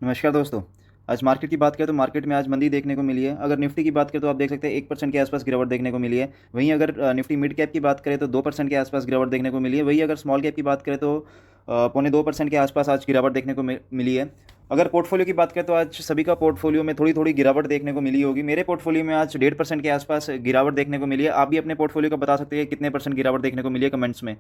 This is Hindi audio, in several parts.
नमस्कार दोस्तों। आज मार्केट की बात करें तो मार्केट में आज मंदी देखने को मिली है। अगर निफ्टी की बात करें तो आप देख सकते हैं 1% के आसपास गिरावट देखने को मिली है। वहीं अगर निफ्टी मिड कैप की बात करें तो 2% के आसपास गिरावट देखने को मिली है। वहीं अगर स्मॉल कैप की बात करें तो पौने 2% के आसपास आज गिरावट देखने को मिली है। अगर पोर्टफोलियो की बात करें तो आज सभी का पोर्टफोलियो में थोड़ी थोड़ी गिरावट देखने को मिली होगी। मेरे पोर्टफोलियो में आज 1.5% के आसपास गिरावट देखने को मिली है। आप भी अपने पोर्टफोलियो का बता सकते हैं कितने परसेंट गिरावट देखने को मिली है कमेंट्स में।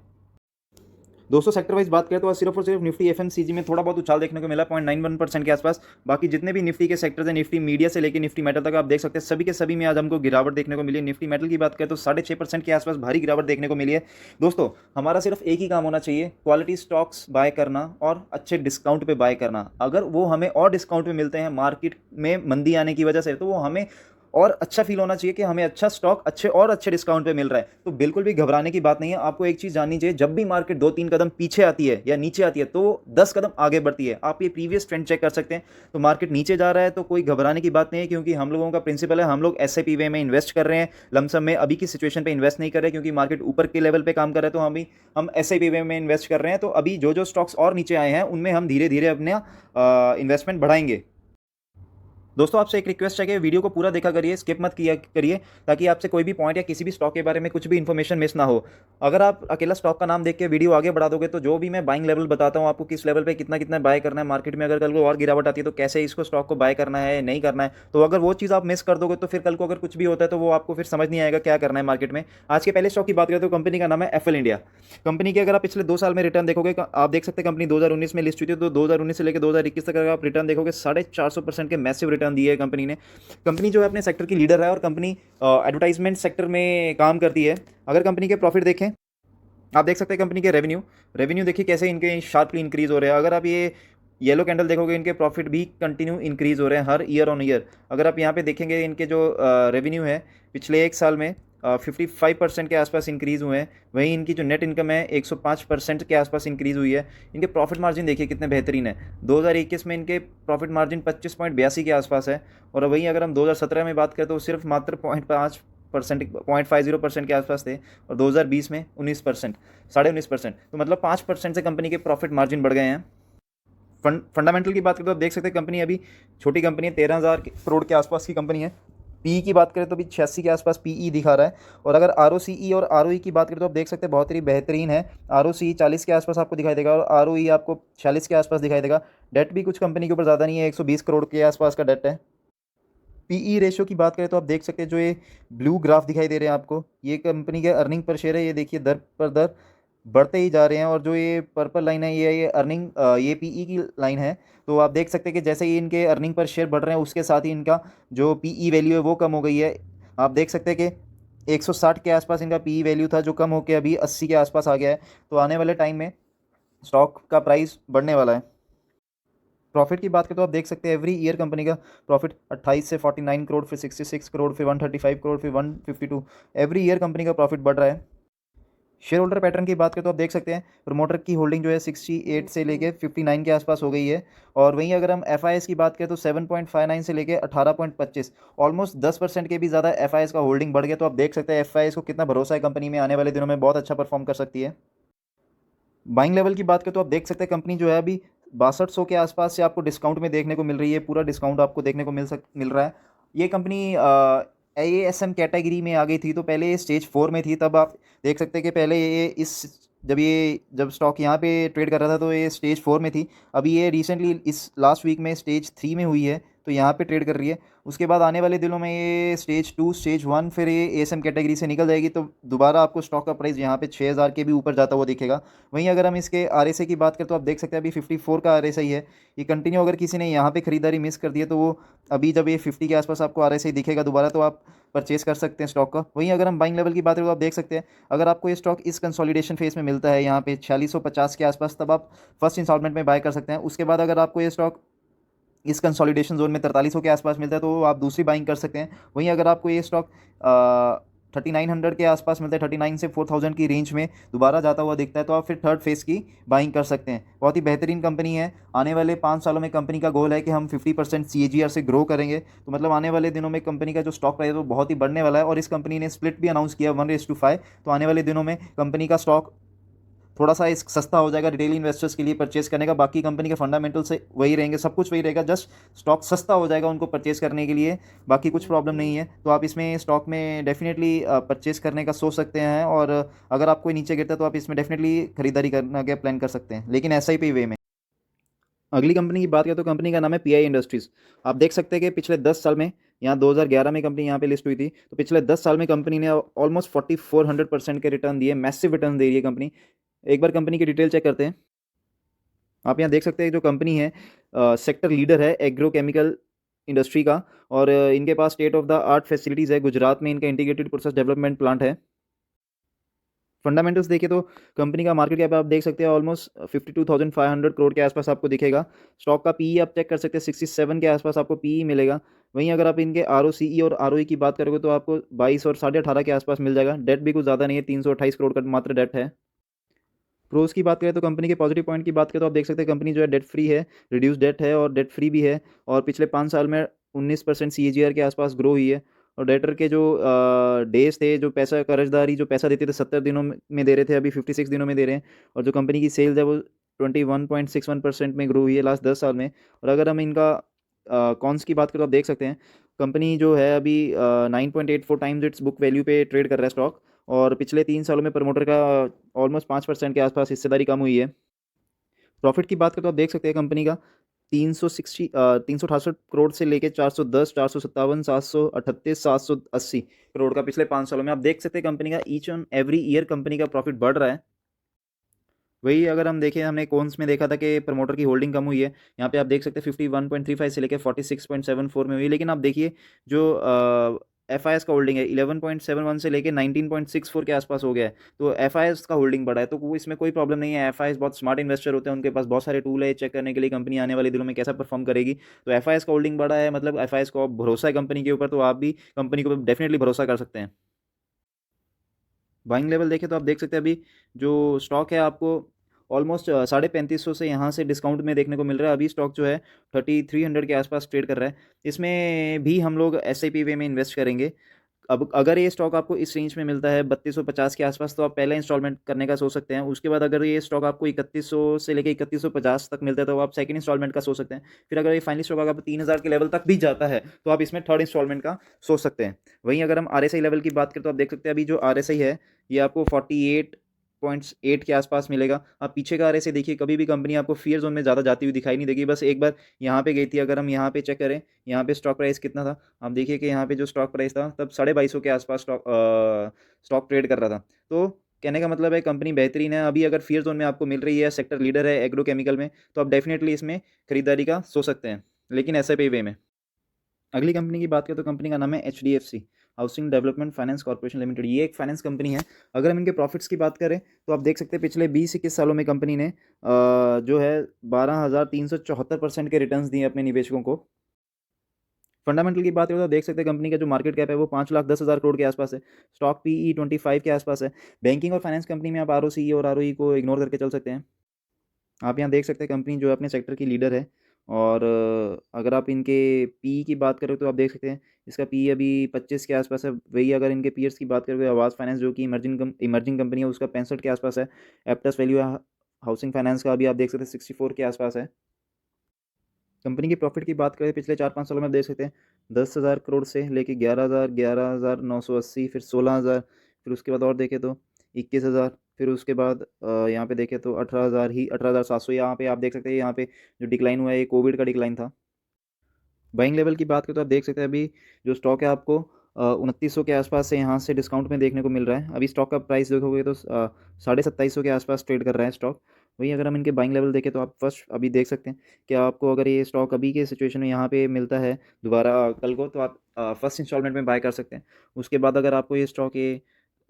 दोस्तों सेक्टर वाइज बात करें तो आज सिर्फ और सिर्फ निफ्टी एफएमसीजी में थोड़ा बहुत उछाल देखने को मिला 0.91% के आसपास। बाकी जितने भी निफ्टी के सेक्टर्स हैं, निफ्टी मीडिया से लेकर निफ्टी मेटल तक आप देख सकते हैं सभी के सभी में आज हमको गिरावट देखने को मिली है। निफ्टी मेटल की बात करें तो 6.5% के आसपास भारी गिरावट देखने को मिली है। दोस्तों हमारा सिर्फ एक ही काम होना चाहिए, क्वालिटी स्टॉक्स बाय करना और अच्छे डिस्काउंट पे बाय करना। अगर वो हमें और डिस्काउंट पे मिलते हैं मार्केट में मंदी आने की वजह से, तो वो हमें और अच्छा फील होना चाहिए कि हमें अच्छा स्टॉक अच्छे और अच्छे डिस्काउंट पे मिल रहा है। तो बिल्कुल भी घबराने की बात नहीं है। आपको एक चीज़ जाननी चाहिए, जब भी मार्केट 2-3 कदम पीछे आती है या नीचे आती है तो 10 कदम आगे बढ़ती है। आप ये प्रीवियस ट्रेंड चेक कर सकते हैं। तो मार्केट नीचे जा रहा है तो कोई घबराने की बात नहीं है, क्योंकि हम लोगों का प्रिंसिपल है, हम लोग एसआईपी वे में इन्वेस्ट कर रहे हैं। लमसम में अभी की सिचुएशन पे इन्वेस्ट नहीं कर रहे, क्योंकि मार्केट ऊपर के लेवल पे काम कर रहा है। तो हम एसआईपी वे में इन्वेस्ट कर रहे हैं। तो अभी जो जो स्टॉक्स और नीचे आए हैं उनमें हम धीरे धीरे अपना इन्वेस्टमेंट बढ़ाएंगे। दोस्तों आपसे एक रिक्वेस्ट है कि वीडियो को पूरा देखा करिए, स्किप मत किया करिए, ताकि आपसे कोई भी पॉइंट या किसी भी स्टॉक के बारे में कुछ भी इन्फॉर्मेशन मिस ना हो। अगर आप अकेला स्टॉक का नाम देख के वीडियो आगे बढ़ा दोगे तो जो भी मैं बाइंग लेवल बताता हूँ आपको, किस लेवल पे कितना कितना बाय करना है मार्केट में, अगर कल को और गिरावट आती है तो कैसे इसको स्टॉक को बाय करना है नहीं करना है, तो अगर वो चीज़ आप मिस कर दोगे तो फिर कल को अगर कुछ भी होता है तो वो आपको फिर समझ नहीं आएगा क्या करना है मार्केट में। आज के पहले स्टॉक की बात करें तो कंपनी का नाम है एफएल इंडिया। कंपनी के अगर आप पिछले 2 साल में रिटर्न देखोगे, आप देख सकते हैं कंपनी 2019 में लिस्ट हुई थी, तो 2019 से लेकर 2021 तक अगर आप रिटर्न देखोगे 450% के मैसिव रिटर्न दिए है कंपनी ने। कंपनी जो है अपने सेक्टर की लीडर है और कंपनी एडवर्टाइजमेंट सेक्टर में काम करती है। अगर कंपनी के प्रॉफिट देखें, आप देख सकते हैं कंपनी के रेवेन्यू रेवेन्यू देखिए कैसे इनके शार्पली इंक्रीज हो रहे हैं। अगर आप ये येलो कैंडल देखोगे, इनके प्रॉफिट भी कंटिन्यू इंक्रीज हो रहे हैं हर ईयर ऑन ईयर। अगर आप यहाँ पे देखेंगे इनके जो रेवेन्यू है पिछले एक साल में 55% के आसपास इंक्रीज़ हुए हैं। वहीं इनकी जो नेट इनकम है 105% के आसपास इंक्रीज़ हुई है। इनके प्रॉफिट मार्जिन देखिए कितने बेहतरीन है। 2021 में इनके प्रॉफिट मार्जिन 25.82 के आसपास है, और वहीं अगर हम 2017 में बात करें तो सिर्फ मात्र 0.50% के आसपास थे, और 2020 में 19%, 19.5%। तो मतलब 5% से कंपनी के प्रॉफिट मार्जिन बढ़ गए हैं। फंडामेंटल की बात करें तो आप देख सकते हैं कंपनी अभी छोटी कंपनी है, 13,000 करोड़ के आसपास की कंपनी है। पीई की बात करें तो अभी 86 के आसपास पीई दिखा रहा है। और अगर आरओसीई और आरओई की बात करें तो आप देख सकते हैं बहुत ही बेहतरीन है। आरओसीई 40 के आसपास आपको दिखाई देगा और आरओई आपको 46 के आसपास दिखाई देगा। डेट भी कुछ कंपनी के ऊपर ज़्यादा नहीं है, 120 करोड़ के आसपास का डेट है। पीई रेशियो की बात करें तो आप देख सकते हैं जो ये ब्लू ग्राफ दिखाई दे रहे हैं आपको, ये कंपनी के अर्निंग पर शेयर है। ये देखिए दर पर दर बढ़ते ही जा रहे हैं, और जो ये पर्पल लाइन है ये अर्निंग, ये पीई की लाइन है। तो आप देख सकते हैं कि जैसे ही इनके अर्निंग पर शेयर बढ़ रहे हैं उसके साथ ही इनका जो पीई वैल्यू है वो कम हो गई है। आप देख सकते हैं कि 160 के आसपास इनका पीई वैल्यू था, जो कम होकर अभी 80 के आसपास आ गया है। तो आने वाले टाइम में स्टॉक का प्राइस बढ़ने वाला है। प्रॉफिट की बात करें तो आप देख सकते हैं एवरी ईयर कंपनी का प्रॉफिट 28 से 49 करोड़, फिर 66 करोड़, फिर 135 करोड़, फिर 152, एवरी ईयर कंपनी का प्रॉफिट बढ़ रहा है। शेयर होल्डर पैटर्न की बात करें तो आप देख सकते हैं प्रमोटर की होल्डिंग जो है 68 से लेके 59 के आसपास हो गई है। और वहीं अगर हम एफ की बात करें तो 7.59 से लेके 18.25, ऑलमोस्ट 10% के भी ज़्यादा एफ का होल्डिंग बढ़ गया। तो आप देख सकते हैं एफ को कितना भरोसा है कंपनी में, आने वाले दिनों में बहुत अच्छा परफॉर्म कर सकती है। बाइंग लेवल की बात करें तो आप देख सकते हैं कंपनी जो है अभी 6200 के आसपास से आपको डिस्काउंट में देखने को मिल रही है। पूरा डिस्काउंट आपको देखने को मिल रहा है। ये कंपनी ASM कैटेगरी में आ गई थी, तो पहले ये स्टेज 4 में थी। तब आप देख सकते हैं कि पहले जब स्टॉक यहाँ पे ट्रेड कर रहा था तो ये स्टेज 4 में थी। अभी ये रिसेंटली इस लास्ट वीक में स्टेज 3 में हुई है, तो यहाँ पे ट्रेड कर रही है। उसके बाद आने वाले दिनों में ये स्टेज 2, स्टेज 1, फिर ये ASM कैटेगरी से निकल जाएगी। तो दोबारा आपको स्टॉक का प्राइस यहाँ पे 6000 के भी ऊपर जाता हुआ दिखेगा। वहीं अगर हम इसके RSI की बात करें तो आप देख सकते हैं अभी 54 का RSI है। ये कंटिन्यू अगर किसी ने यहाँ पे खरीदारी मिस कर दी है तो वो अभी जब ये 50 के आसपास आपको RSI दिखेगा दोबारा, तो आप परचेस कर सकते हैं स्टॉक का। वहीं अगर हम बाइंग लेवल की बात करें तो आप देख सकते हैं अगर आपको ये स्टॉक इस कंसोलिडेशन फेज में मिलता है यहाँ पे 4650 के आसपास, तब आप फर्स्ट इंस्टॉलमेंट में बाय कर सकते हैं। उसके बाद अगर आपको ये स्टॉक इस कंसोलिडेशन जोन में 4300 के आसपास मिलता है तो आप दूसरी बाइंग कर सकते हैं। वहीं अगर आपको ये स्टॉक 3900 के आसपास मिलता है, 39 से 4000 की रेंज में दोबारा जाता हुआ दिखता है, तो आप फिर थर्ड फेज़ की बाइंग कर सकते हैं। बहुत ही बेहतरीन कंपनी है। आने वाले 5 सालों में कंपनी का गोल है कि हम 50% CAGR से ग्रो करेंगे। तो मतलब आने वाले दिनों में कंपनी का जो स्टॉक प्राइस है वो बहुत ही बढ़ने वाला है। और इस कंपनी ने स्प्लिट भी अनाउंस किया 1:5। तो आने वाले दिनों में कंपनी का स्टॉक थोड़ा सा इस सस्ता हो जाएगा रिटेल इन्वेस्टर्स के लिए परचेस करने का। बाकी कंपनी के फंडामेंटल से वही रहेंगे, सब कुछ वही रहेगा, जस्ट स्टॉक सस्ता हो जाएगा उनको परचेस करने के लिए, बाकी कुछ प्रॉब्लम नहीं है। तो आप इसमें स्टॉक में डेफिनेटली परचेस करने का सोच सकते हैं, और अगर आपको नीचे गिरता है तो आप इसमें डेफिनेटली खरीदारी करना का प्लान कर सकते हैं, लेकिन SIP वे में। अगली कंपनी की बात करें तो कंपनी का नाम है PI इंडस्ट्रीज़। आप देख सकते हैं कि पिछले 10 साल में, यहाँ 2011 में कंपनी यहाँ पे लिस्ट हुई थी, तो पिछले 10 साल में कंपनी ने ऑलमोस्ट 4400% के रिटर्न दिए, मैसिव रिटर्न दे रही है कंपनी। एक बार कंपनी की डिटेल चेक करते हैं। आप यहाँ देख सकते हैं जो कंपनी है सेक्टर लीडर है एग्रोकेमिकल इंडस्ट्री का, और इनके पास state of the art facilities है। गुजरात में इनका इंटीग्रेटेड प्रोसेस डेवलपमेंट प्लांट है। फंडामेंटल्स देखिए तो कंपनी का मार्केट कैप आप देख सकते हैं ऑलमोस्ट 52,500 करोड़ के आसपास आपको दिखेगा। स्टॉक का पीई आप चेक कर सकते हैं 67 के आसपास आपको पीई मिलेगा। वहीं अगर आप इनके ROCE और ROE की बात करोगे तो आपको 22 और 18.5 के आसपास मिल जाएगा। डेट भी कुछ ज़्यादा नहीं है, 328 करोड़ का मात्र डेट है। प्रोज की बात करें तो कंपनी के पॉजिटिव पॉइंट की बात करें तो आप देख सकते हैं कंपनी जो है डेट फ्री है, रिड्यूस डेट है और डेट फ्री भी है, और पिछले 5 साल में 19% CAGR के आसपास ग्रो हुई है। और डेटर के जो डेज थे, जो पैसा कर्जदारी जो पैसा देते थे 70 दिनों में दे रहे थे, अभी 56 दिनों में दे रहे हैं। और जो कंपनी की सेल्स है वो 21.61% में ग्रो हुई है लास्ट 10 साल में। और अगर हम इनका कॉन्स की बात करें तो आप देख सकते हैं कंपनी जो है अभी 9.84 टाइम्स इट्स बुक वैल्यू पे ट्रेड कर रहा है स्टॉक, और पिछले 3 सालों में प्रमोटर का ऑलमोस्ट 5% के आसपास हिस्सेदारी कम हुई है। प्रॉफिट की बात करें तो आप देख सकते हैं कंपनी का 368 करोड़ से लेके 410, 457, 738, 780 करोड़ का पिछले 5 सालों में। आप देख सकते हैं कंपनी का each and every year company का प्रॉफिट बढ़ रहा है। वही अगर हम देखें, हमने कॉन्स में देखा था कि प्रमोटर की होल्डिंग कम हुई है। यहाँ पे आप देख सकते हैं 51.35 से लेकर 46.74 में हुई, लेकिन आप देखिए जो FIS का होल्डिंग है 11.71 से लेकर 19.64 के आसपास हो गया है। तो FIS का होल्डिंग बढ़ा है, तो वो इसमें कोई प्रॉब्लम नहीं है। FIS बहुत स्मार्ट इन्वेस्टर होते हैं, उनके पास बहुत सारे टूल है चेक करने के लिए कंपनी आने वाले दिनों में कैसा परफॉर्म करेगी। तो FIS का होल्डिंग बढ़ा है, मतलब FIS को भरोसा है कंपनी के ऊपर, तो आप भी कंपनी को डेफिनेटली भरोसा कर सकते हैं। बाइंग लेवल देखें तो आप देख सकते हैं अभी जो स्टॉक है आपको ऑलमोस्ट 3550 से यहाँ से डिस्काउंट में देखने को मिल रहा है। अभी स्टॉक जो है 3300 के आसपास ट्रेड कर रहा है। इसमें भी हम लोग SIP वे में इन्वेस्ट करेंगे। अब अगर ये स्टॉक आपको इस रेंज में मिलता है 3250 के आसपास, तो आप पहले इंस्टॉलमेंट करने का सोच सकते हैं। उसके बाद अगर ये स्टॉक आपको 3100 से लेकर 3150 तक मिलता है तो आप सेकंड इंस्टॉलमेंट का सोच सकते हैं। फिर अगर ये फाइनली स्टॉक अगर 3000 के लेवल तक भी जाता है तो आप इसमें थर्ड इंस्टॉलमेंट का सोच सकते हैं। वहीं अगर हम RSI लेवल की बात करें तो आप देख सकते हैं अभी जो RSI है ये आपको 48.8 के आसपास मिलेगा। आप पीछे का RSI देखिए, कभी भी कंपनी आपको फियर जोन में ज़्यादा जाती हुई दिखाई नहीं देगी। बस एक बार यहाँ पे गई थी, अगर हम यहाँ पे चेक करें, यहाँ पे स्टॉक प्राइस कितना था, आप देखिए कि यहाँ पे जो स्टॉक प्राइस था तब 2250 के आसपास स्टॉक ट्रेड कर रहा था। तो कहने का मतलब है कंपनी बेहतरीन है। अभी अगर फियर जोन में आपको मिल रही है, सेक्टर लीडर है एग्रोकेमिकल में, तो आप डेफिनेटली इसमें खरीदारी का सोच सकते हैं, लेकिन SIP वे में। अगली कंपनी की बात करें तो कंपनी का नाम है HDFC housing development finance corporation limited. ये एक फाइनेंस कंपनी है। अगर हम इनके प्रॉफिट्स की बात करें तो आप देख सकते हैं पिछले 20-21 सालों में कंपनी ने जो है 12,374% के रिटर्न्स दिए अपने निवेशकों को। फंडामेंटल की बात करें तो देख सकते हैं कंपनी का जो मार्केट कैप है वो 5,10,000 करोड़ के आसपास है। स्टॉक PE 25 के आसपास है। बैंकिंग और फाइनेंस कंपनी में आप ROCE और ROE को इग्नोर करके चल सकते हैं। आप यहाँ देख सकते हैं कंपनी जो है अपने सेक्टर की लीडर है। और अगर आप इनके PE की बात करें तो आप देख सकते हैं इसका PE अभी 25 के आसपास है। वही अगर इनके पीयर्स की बात करें, आवास फाइनेंस जो कि इमर्जिंग कंपनी है, उसका 65 के आसपास है। एप्टस वैल्यू हाउसिंग फाइनेंस का अभी आप देख सकते हैं 64 के आसपास है। कंपनी की प्रॉफिट की बात करें पिछले 4-5 सालों में आप देख सकते हैं 10,000 करोड़ से लेके 11,000, 11,980, फिर 16,000, फिर उसके बाद और देखें तो 21,000, फिर उसके बाद यहाँ पे देखें तो 18,000 ही 18,700। यहाँ पे आप देख सकते हैं यहाँ पे जो डिक्लाइन हुआ है ये कोविड का डिक्लाइन था। बाइंग लेवल की बात करें तो आप देख सकते हैं अभी जो स्टॉक है आपको 2900 के आसपास से यहाँ से डिस्काउंट में देखने को मिल रहा है। अभी स्टॉक का प्राइस देखोगे तो 2750 के आसपास ट्रेड कर रहा है स्टॉक। वहीं अगर हम इनके बाइंग लेवल देखें तो आप फर्स्ट अभी देख सकते हैं कि आपको अगर ये स्टॉक अभी के सिचुएशन में यहाँ पे मिलता है दोबारा कल को, तो आप फर्स्ट इंस्टॉलमेंट में बाय कर सकते हैं। उसके बाद अगर आपको ये स्टॉक ये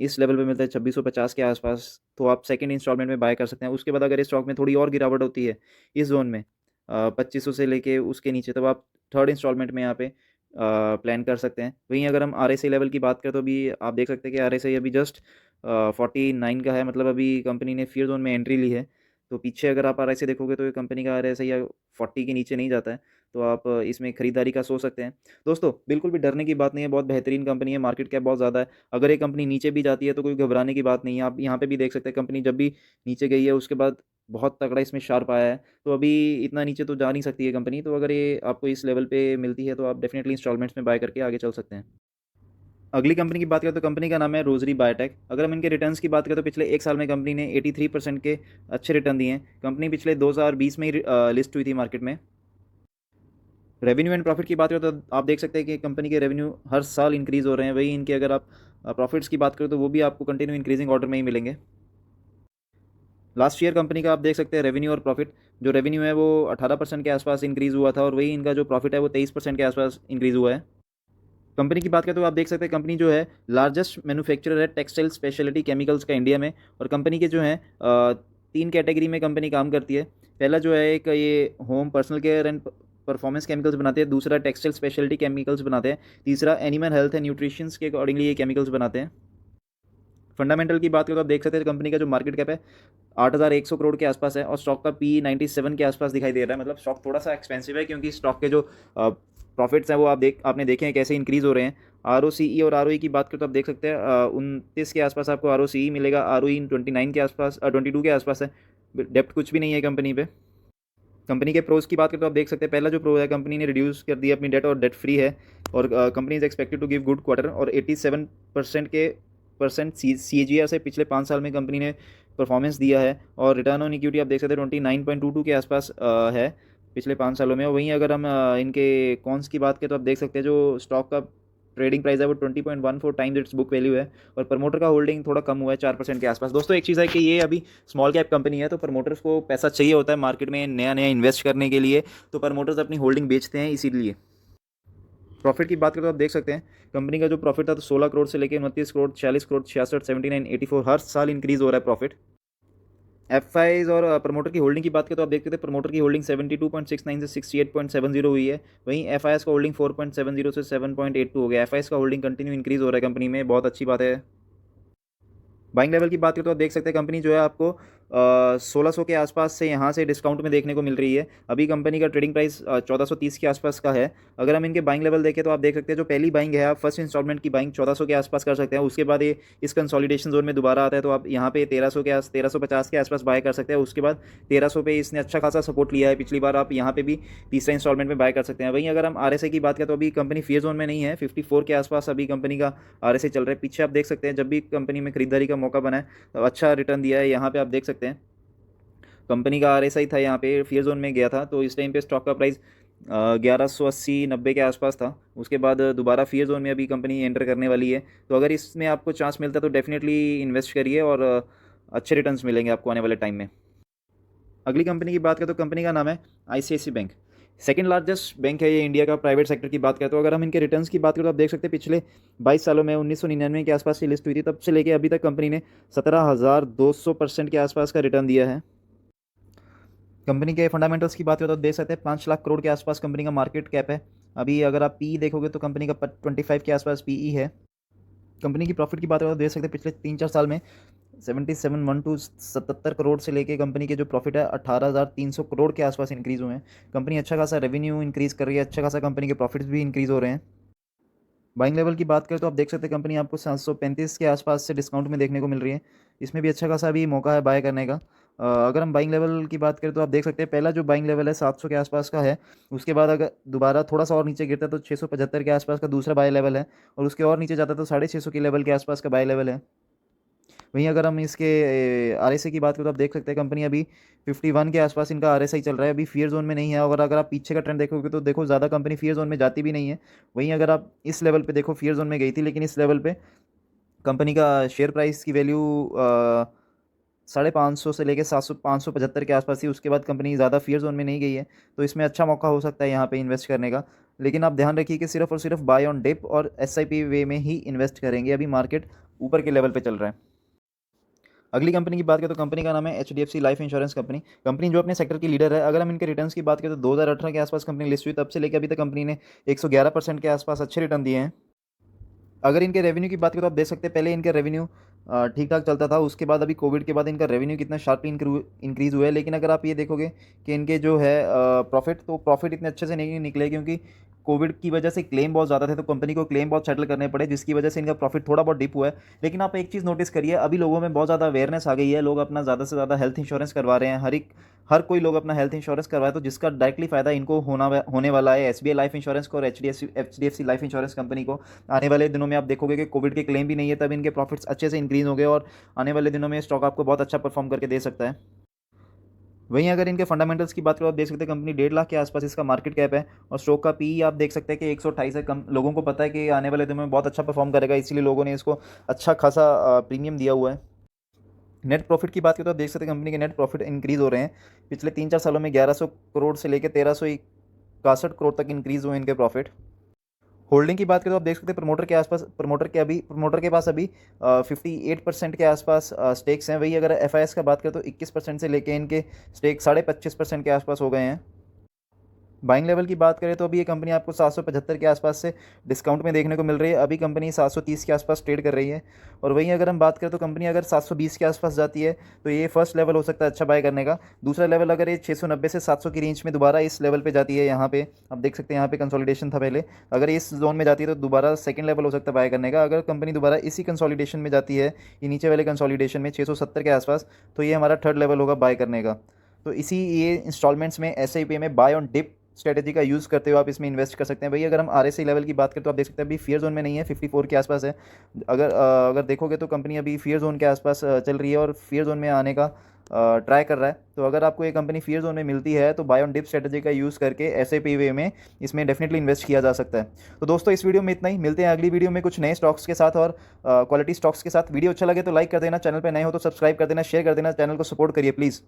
इस लेवल पे मिलता है 2650 के आसपास, तो आप सेकंड इंस्टॉलमेंट में बाय कर सकते हैं। उसके बाद अगर इस स्टॉक में थोड़ी और गिरावट होती है इस जोन में 2500 से लेके उसके नीचे, तब आप थर्ड इंस्टॉलमेंट में यहाँ पे प्लान कर सकते हैं। वहीं अगर हम RSI लेवल की बात करें तो अभी आप देख सकते हैं कि RSI अभी जस्ट 49 का है, मतलब अभी कंपनी ने फियर जोन में एंट्री ली है। तो पीछे अगर आप RSI देखोगे तो ये कंपनी का RSI या 40 के नीचे नहीं जाता है। तो आप इसमें खरीदारी का सोच सकते हैं। दोस्तों बिल्कुल भी डरने की बात नहीं है, बहुत बेहतरीन कंपनी है, मार्केट कैप बहुत ज़्यादा है। अगर ये कंपनी नीचे भी जाती है तो कोई घबराने की बात नहीं है। आप यहाँ पे भी देख सकते हैं कंपनी जब भी नीचे गई है उसके बाद बहुत तगड़ा इसमें शार्प आया है। तो अभी इतना नीचे तो जा नहीं सकती है कंपनी, तो अगर ये आपको इस लेवल पे मिलती है तो आप डेफिनेटली इंस्टॉलमेंट्स में बाय करके आगे चल सकते हैं। अगली कंपनी की बात करें तो कंपनी का नाम है रोजरी बायोटेक। अगर हम इनके रिटर्न्स की बात करें तो पिछले एक साल में कंपनी ने 83% के अच्छे रिटर्न दिए हैं। कंपनी पिछले 2020 में ही लिस्ट हुई थी मार्केट में। रेवेन्यू एंड प्रॉफिट की बात करें तो आप देख सकते हैं कि कंपनी के रेवेन्यू हर साल इंक्रीज़ हो रहे हैं। वही इनके अगर आप प्रॉफिट्स की बात करें तो वो भी आपको कंटिन्यू इंक्रीजिंग ऑर्डर में ही मिलेंगे। लास्ट ईयर कंपनी का आप देख सकते हैं रेवेन्यू और प्रॉफिट, जो रेवेन्यू है वो 18% के आसपास इंक्रीज़ हुआ था और वही इनका जो प्रॉफिट है वो 23% के आसपास इंक्रीज़ हुआ है। कंपनी की बात करें तो आप देख सकते हैं कंपनी जो है लार्जेस्ट मैन्युफैक्चरर है टेक्सटाइल स्पेशलिटी केमिकल्स का इंडिया में। और कंपनी के जो हैं 3 कैटेगरी में कंपनी काम करती है। पहला जो है एक ये home personal care and performance chemicals बनाते हैं, दूसरा टेक्सटाइल स्पेशलिटी केमिकल्स बनाते हैं, तीसरा एनिमल हेल्थ एंड न्यूट्रिशंस के अकॉर्डिंगली ये केमिकल्स बनाते हैं। फंडामेंटल की बात करें तो आप देख सकते हैं कंपनी का जो मार्केट कैप है 8,100 करोड़ के आसपास है और स्टॉक का पी 97 के आसपास दिखाई दे रहा है। मतलब स्टॉक थोड़ा सा एक्सपेंसिव है क्योंकि स्टॉक के जो प्रॉफिट्स हैं वो आपने देखे हैं कैसे इंक्रीज़ हो रहे हैं। ROCE और ROE की बात करें तो आप देख सकते हैं 29 के आसपास आपको ROCE मिलेगा, ROE 29 के आसपास 22 के आसपास है। डेप्ट कुछ भी नहीं है कंपनी पे। कंपनी के प्रोज की बात करें तो आप देख सकते हैं पहला जो प्रो है कंपनी ने रिड्यूस कर दिया अपनी डेट और डेट फ्री है। और company is expected to give good quarter और 87% के CAGR से पिछले 5 साल में कंपनी ने परफॉर्मेंस दिया है। और रिटर्न ऑन इक्विटी आप देख सकते हैं 29.22 के आसपास है पिछले 5 सालों में। और वहीं अगर हम इनके कॉन्स की बात करें तो आप देख सकते हैं जो स्टॉक का ट्रेडिंग प्राइस है वो 20.14 टाइम्स इट्स बुक वैल्यू है और प्रमोटर का होल्डिंग थोड़ा कम हुआ है 4% के आसपास। दोस्तों एक चीज़ है कि ये अभी स्मॉल कैप कंपनी है तो प्रमोटर्स को पैसा चाहिए होता है मार्केट में नया नया इन्वेस्ट करने के लिए, तो प्रमोटर्स अपनी होल्डिंग बेचते हैं इसीलिए। प्रॉफिट की बात करें तो आप देख सकते हैं कंपनी का जो प्रॉफिट था तो 16 करोड़ से लेकर 29 करोड़, 40 करोड़, 66, 79, 84 हर साल इंक्रीज़ हो रहा है प्रॉफिट। FIs और प्रमोटर की होल्डिंग की बात करें तो आप देखते थे प्रमोटर की होल्डिंग 72.69 से 68.70 हुई है। वहीं FIs का होल्डिंग 4.70 से 7.82 हो गया। FIs का होल्डिंग कंटिन्यू इंक्रीज़ हो रहा है कंपनी में, बहुत अच्छी बात है। बाइंग लेवल की बात करें तो आप देख सकते हैं कंपनी जो है आपको 1600 के आसपास से यहाँ से डिस्काउंट में देखने को मिल रही है। अभी कंपनी का ट्रेडिंग प्राइस 1430 के आसपास का है। अगर हम इनके बाइंग लेवल देखें तो आप देख सकते हैं जो पहली बाइंग है आप फर्स्ट इंस्टॉलमेंट की बाइंग 1400 के आसपास कर सकते हैं। उसके बाद ये इस कंसोलिडेशन जोन में दोबारा आता है तो आप यहाँ पे 1350 के आसपास बाय कर सकते हैं। उसके बाद 1300 पे इसने अच्छा खासा सपोर्ट लिया है पिछली बार, आप यहाँ पे भी तीसरा इंस्टॉलमेंट में बाय कर सकते हैं। वहीं अगर हम RSI की बात करें तो अभी कंपनी फेयर जोन में नहीं है, 54 के आसपास अभी कंपनी का RSI चल रहा है। पीछे आप देख सकते हैं जब भी कंपनी में खरीदारी का मौका बना है तो अच्छा रिटर्न दिया है। यहाँ पे आप देख सकते हैं कंपनी का RSI था यहाँ पे फेयर जोन में गया था तो इस टाइम पे स्टॉक का प्राइस 1180-90 के आसपास था। उसके बाद दोबारा फेयर जोन में अभी कंपनी एंटर करने वाली है, तो अगर इसमें आपको चांस मिलता है तो डेफिनेटली इन्वेस्ट करिए और अच्छे रिटर्न्स मिलेंगे आपको आने वाले टाइम में। अगली कंपनी की बात करें तो कंपनी का नाम है ICICI bank. Second largest bank है ये इंडिया का प्राइवेट सेक्टर की बात करें तो। अगर हम इनके रिटर्न्स की बात करें तो आप देख सकते हैं पिछले 22 सालों में 1999 के आसपास ये लिस्ट हुई थी, तब से लेके अभी तक कंपनी ने 17,200% के आसपास का रिटर्न दिया है। कंपनी के फंडामेंटल्स की बात करें तो देख सकते हैं 5 लाख करोड़ के आसपास कंपनी का मार्केट कैप है। अभी अगर आप PE देखोगे तो कंपनी का 25 के आसपास PE है। कंपनी की प्रॉफिट की बात करें तो देख सकते हैं पिछले 3-4 साल में 77 करोड़ से लेके कंपनी के जो प्रॉफिट है 18,300 करोड़ के आसपास इंक्रीज़ हुए हैं। कंपनी अच्छा खासा रेवेन्यू इंक्रीज़ कर रही है, अच्छा खासा कंपनी के प्रॉफिट्स भी इंक्रीज़ हो रहे हैं। बाइंग लेवल की बात करें तो आप देख सकते हैं कंपनी आपको 735 के आसपास से डिस्काउंट में देखने को मिल रही है। इसमें भी अच्छा खासा भी मौका है बाय करने का। अगर हम बाइंग लेवल की बात करें तो आप देख सकते हैं पहला जो बाइंग लेवल है 700 के आसपास का है। उसके बाद अगर दोबारा थोड़ा सा और नीचे गिरता है तो 675 के आसपास का दूसरा बाय लेवल है और उसके और नीचे जाता है तो 650 के लेवल के आसपास का बाय लेवल है। वहीं अगर हम इसके RSI की बात करें तो आप देख सकते हैं कंपनी अभी 51 के आसपास इनका RSI चल रहा है, अभी फियर जोन में नहीं है। और अगर आप पीछे का ट्रेंड देखोगे तो देखो ज़्यादा कंपनी फियर जोन में जाती भी नहीं है। वहीं अगर आप इस लेवल पे देखो फियर जोन में गई थी लेकिन इस लेवल पे कंपनी का शेयर प्राइस की वैल्यू 550 से लेकर 575 के आसपास थी। उसके बाद कंपनी ज़्यादा फियर जोन में नहीं गई है, तो इसमें अच्छा मौका हो सकता है यहाँ पे इन्वेस्ट करने का। लेकिन आप ध्यान रखिए कि सिर्फ और सिर्फ बाय ऑन डिप और SIP वे में ही इन्वेस्ट करेंगे। अभी मार्केट ऊपर के लेवल पे चल रहा है। अगली कंपनी की बात करें तो कंपनी का नाम है HDFC लाइफ इंश्योरेंस कंपनी जो अपने सेक्टर की लीडर है। अगर हम इनके रिटर्न्स की बात करें तो 2018 के आसपास कंपनी लिस्ट हुई, तब से लेकर अभी तक कंपनी ने 111% के आसपास अच्छे रिटर्न दिए हैं। अगर इनके रेवेन्यू की बात करें तो आप देख सकते हैं पहले इनका रेवेन्यू ठीक ठाक चलता था। उसके बाद अभी कोविड के बाद इनका रेवेन्यू कितना शार्पली इंक्रीज़ हुआ है, लेकिन अगर आप ये देखोगे कि इनके जो है प्रॉफिट, तो प्रॉफिट इतने अच्छे से नहीं निकले, क्योंकि कोविड की वजह से क्लेम बहुत ज़्यादा थे, तो कंपनी को क्लेम बहुत सेटल करने पड़े, जिसकी वजह से इनका प्रॉफिट थोड़ा बहुत डिप हुआ है। लेकिन आप एक चीज़ नोटिस करिए, अभी लोगों में बहुत ज़्यादा अवेयरनेस आ गई है, लोग अपना ज़्यादा से ज़्यादा हेल्थ इंश्योरेंस करवा रहे हैं। हर कोई लोग अपना हेल्थ इंश्योरेंस करवाए, तो जिसका डायरेक्टली फ़ायदा इनको होने वाला है एसबीआई लाइफ इंश्योरेंस को और एचडीएफसी लाइफ इंश्योरेंस कंपनी को। आने वाले दिनों में आप देखोगे कि कोविड के क्लेम भी नहीं है, तब इनके प्रॉफिट्स अच्छे से इंक्रीज़ हो गए, और आने वाले दिनों में स्टॉक आपको बहुत अच्छा परफॉर्म करके दे सकता है। वहीं अगर इनके फंडामेंटल्स की बात करो, आप देख सकते हैं कंपनी 1.5 लाख के आसपास इसका मार्केट कैप है, और स्टॉक का पी आप देख सकते हैं कि 128 है। कम लोगों को पता है कि आने वाले दिनों में बहुत अच्छा परफॉर्म करेगा, इसीलिए लोगों ने इसको अच्छा खासा प्रीमियम दिया हुआ है। नेट प्रॉफिट की बात करें तो आप देख सकते हैं कंपनी के नेट प्रॉफिट इंक्रीज़ हो रहे हैं। पिछले 3-4 सालों में 1100 करोड़ से लेकर 1361 करोड़ तक इंक्रीज़ हुए इनके प्रॉफिट। होल्डिंग की बात करें तो आप देख सकते हैं प्रमोटर के पास अभी 58% के आसपास स्टेक्स हैं। वही अगर एफआईएस का बात करें तो 21% से लेके इनके स्टेक 25.5% के आसपास हो गए हैं। बाइंग लेवल की बात करें तो अभी ये कंपनी आपको 775 के आसपास से डिस्काउंट में देखने को मिल रही है। अभी कंपनी 730 के आसपास ट्रेड कर रही है। और वहीं अगर हम बात करें तो कंपनी अगर 720 के आसपास जाती है तो ये फर्स्ट लेवल हो सकता है अच्छा बाय करने का। दूसरा लेवल अगर ये 690 से 700 की रेंज में दोबारा इस लेवल पे जाती है, यहाँ पे आप देख सकते हैं यहाँ पे कंसोलिडेशन था पहले, अगर इस जोन में जाती है तो दोबारा सेकंड लेवल हो सकता है बाय करने का। अगर कंपनी दोबारा इसी कंसोलिडेशन में जाती है, ये नीचे वाले कंसोलिडेशन में 670 के आसपास, तो ये हमारा थर्ड लेवल होगा बाय करने का। तो इसी ये इंस्टॉलमेंट्स में एसआईपी में बाय ऑन डिप स्ट्रेटेजी का यूज़ करते हुए आप इसमें इन्वेस्ट कर सकते हैं। भाई अगर हम आरएसआई लेवल की बात करें तो आप देख सकते हैं अभी फियर जोन में नहीं है, 54 के आसपास है। अगर देखोगे तो कंपनी अभी फियर जोन के आसपास चल रही है और फियर जोन में आने का ट्राई कर रहा है। तो अगर आपको ये कंपनी फियर जोन में मिलती है तो बाय ऑन डिप स्ट्रेटेजी का यूज़ करके एसआईपी वे में इसमें डेफिनेटली इन्वेस्ट किया जा सकता है। तो दोस्तों इस वीडियो में इतना ही, मिलते हैं अगली वीडियो में कुछ नए स्टॉक्स के साथ और क्वालिटी स्टॉक्स के साथ। वीडियो अच्छा लगे तो लाइक कर देना, चैनल पर नए हो तो सब्सक्राइब कर देना, शेयर कर देना, चैनल को सपोर्ट करिए प्लीज़।